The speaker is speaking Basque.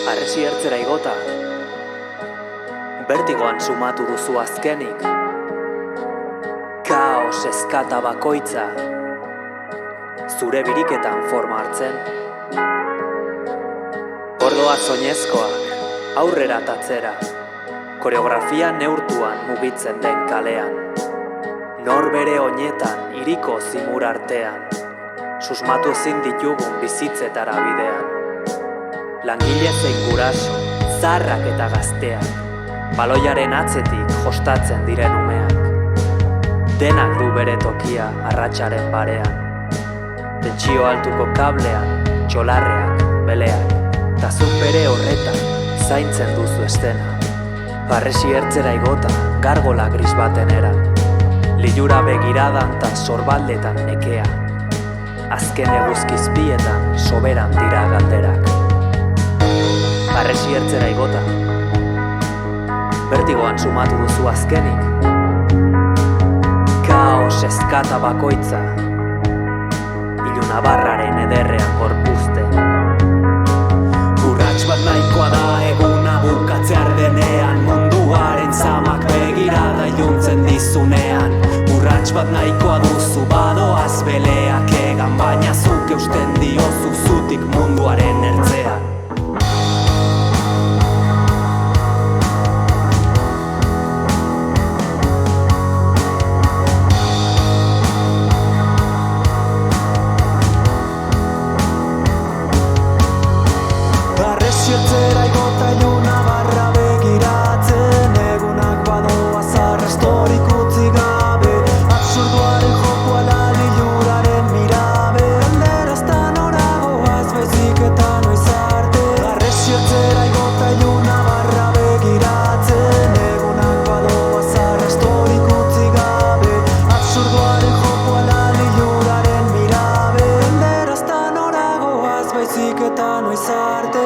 Harresi ertzera igota, bertigoan sumatu duzu azkenik. Kaos eskata bakoitza, zure biriketan forma hartzen. Ordoa soinezkoak, aurrera tatzera, koreografia neurtuan mugitzen den kalean. Nor bere oinetan hiriko zimur artean, susmatu ezin ditugun bizitzetara bidean. Langile zein guraso, zarrak eta gazteak, baloiaren atzetik jostatzen diren umeak. Denak du bere tokia arratsaren barean, tentsio altuko kablean, txolarreak, beleak, ta zuk bere horretan zaintzen duzu estena. Harresi ertzera igota, gargola gris baten era, lilura begiradan ta sorbaldetan nekea, azken eguzkizpietan soberan dira galderak. Harresi ertzera igota, bertigoan sumatu duzu azkenik. Kaos eskata bakoitza, ilunabarraren ederrean gorpuzten. Urrats bat nahikoa da eguna bukatzear denean, munduaren zamak begirada iluntzen dizunean. Urrats bat nahikoa duzu badoaz beleak egan, baina zuk eusten diozu zutik munduaren ertzean. Ertzera igota iluna barra begiratzen, egunak badoa zarrastorik utzi gabe, absurduaren joko ala liluraren mirabe, alderazta noragoaz baizik eta noiz arte. Ertzera igota iluna barra begiratzen, egunak badoa zarrastorik utzi gabe, absurduaren joko ala liluraren mirabe, alderazta noragoaz baizik eta noiz arte.